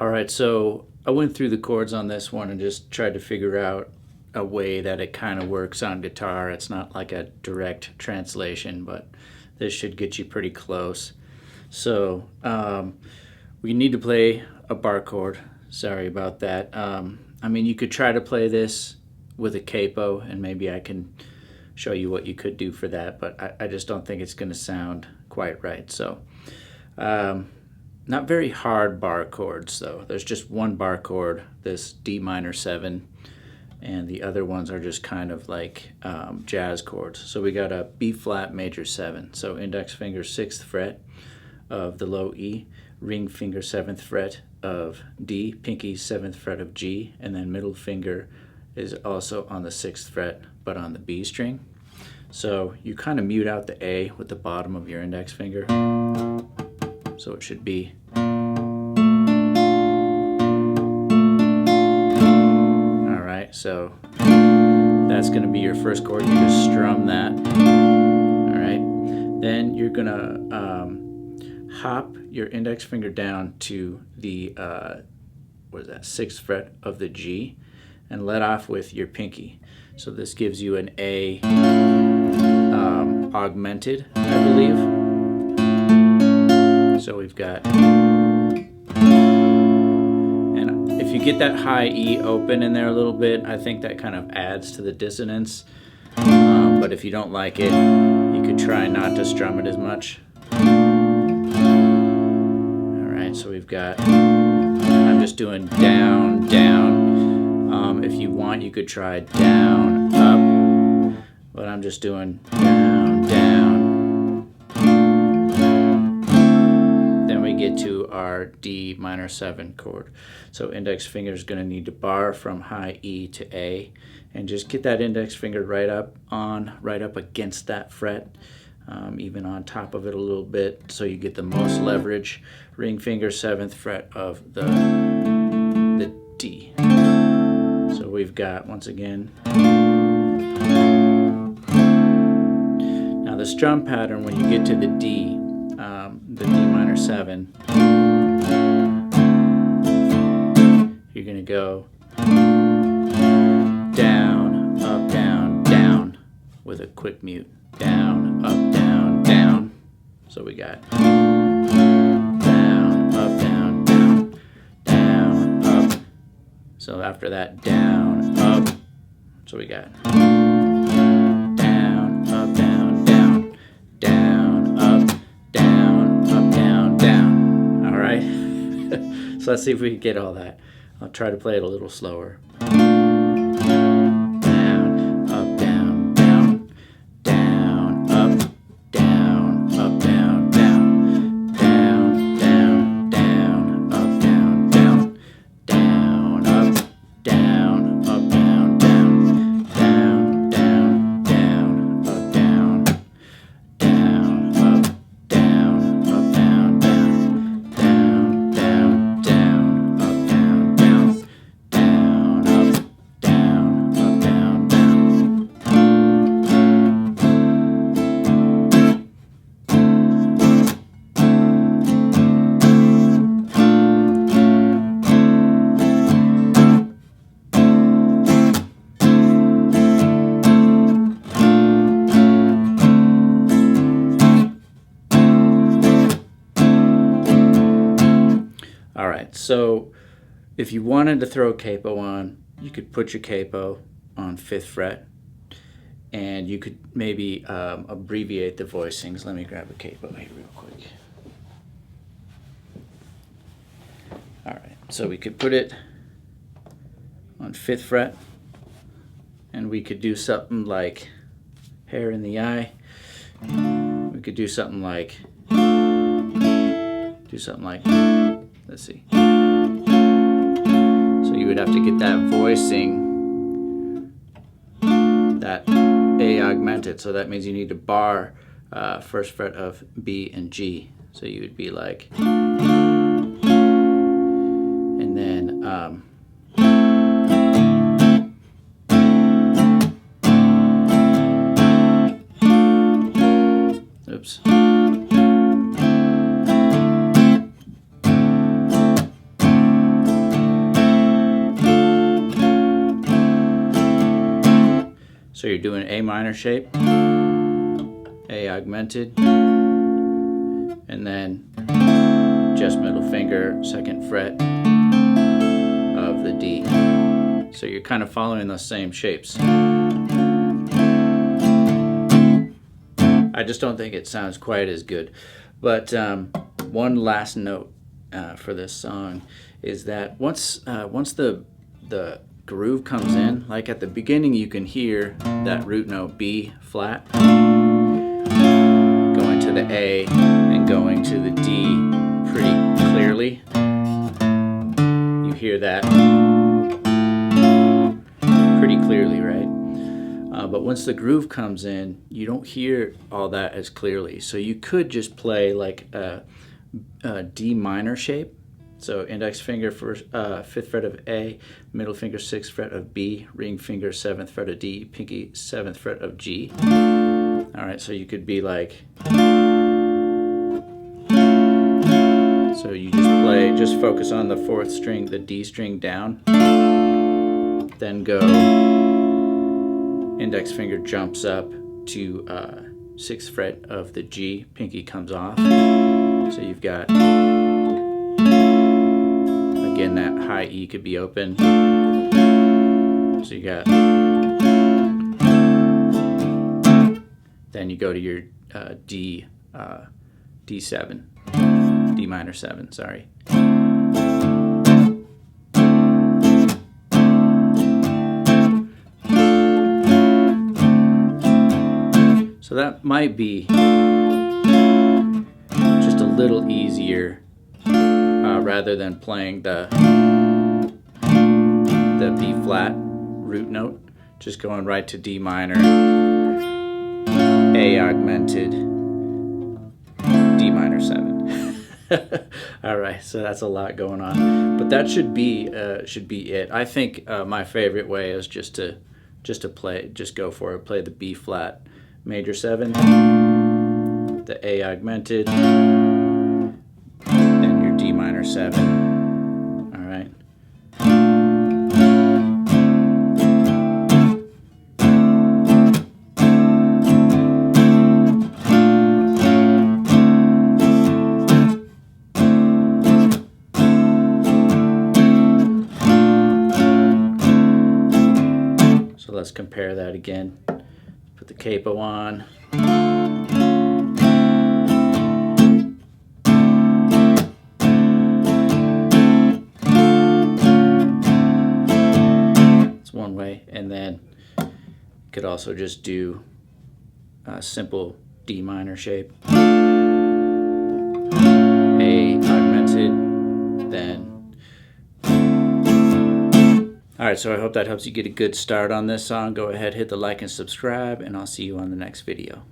All right, so I went through the chords on this one and just tried to figure out a way that it kind of works on guitar. It's not like a direct translation, but this should get you pretty close. So we need to play a bar chord. Sorry about that. I mean, you could try to play this with a capo, and maybe I can show you what you could do for that, but I just don't think it's going to sound quite right. So not very hard bar chords though. There's just one bar chord, this D minor 7, and the other ones are just kind of like jazz chords. So we got a B flat major 7. So index finger 6th fret of the low E, ring finger 7th fret of D, pinky 7th fret of G, and then middle finger is also on the 6th fret but on the B string. So you kind of mute out the A with the bottom of your index finger. So it should be. Alright, so that's going to be your first chord. You just strum that. Alright, then you're going to hop your index finger down to the, what is that, 6th fret of the G, and let off with your pinky. So this gives you an A augmented, I believe. So we've got, and if you get that high E open in there a little bit, I think that kind of adds to the dissonance. But if you don't like it, you could try not to strum it as much. Alright, so we've got, I'm just doing down, down. If you want, you could try down, up, but I'm just doing down, down. Then we get to our D minor 7 chord. So index finger is going to need to bar from high E to A, and just get that index finger right up against that fret, even on top of it a little bit, so you get the most leverage. Ring finger 7th fret of the D. So we've got, once again, now the strum pattern when you get to the D minor 7, you're going to go down, up, down, down with a quick mute. Down, up, down, down. So we got down, up, down, down, down, up. So after that, down, up. So we got down, up, down, down, down, up, down, up, down, down. All right. So let's see if we can get all that. I'll try to play it a little slower. Alright, so if you wanted to throw a capo on, you could put your capo on 5th fret, and you could maybe abbreviate the voicings. Let me grab a capo here real quick. Alright, so we could put it on 5th fret, and we could do something like Hair in the Eye. We could do something like, let's see. So you would have to get that voicing, that A augmented. So that means you need to bar 1st fret of B and G. So you would be like, and then oops. So you're doing A minor shape, A augmented, and then just middle finger, 2nd fret of the D. So you're kind of following those same shapes. I just don't think it sounds quite as good. But one last note for this song is that once the groove comes in, like at the beginning you can hear that root note B flat going to the A and going to the D pretty clearly. You hear that pretty clearly, right? But once the groove comes in, you don't hear all that as clearly. So you could just play like a D minor shape. So index finger first, 5th fret of A, middle finger 6th fret of B, ring finger 7th fret of D, pinky 7th fret of G. All right, so you could be like, so you just focus on the 4th string, the D string down, then go, index finger jumps up to 6th fret of the G, pinky comes off. So you've got, again, that high E could be open. So you got, then you go to your D7, D minor 7, sorry. So that might be just a little easier rather than playing the B flat root note, just going right to D minor, A augmented, D minor 7. All right, so that's a lot going on, but that should be it. I think my favorite way is just to go for it. Play the B flat major 7, the A augmented, then your D minor 7. All right. So let's compare that again. Put the capo on. It's one way, and then you could also just do a simple D minor shape. A augmented, then. Alright, so I hope that helps you get a good start on this song. Go ahead, hit the like and subscribe, and I'll see you on the next video.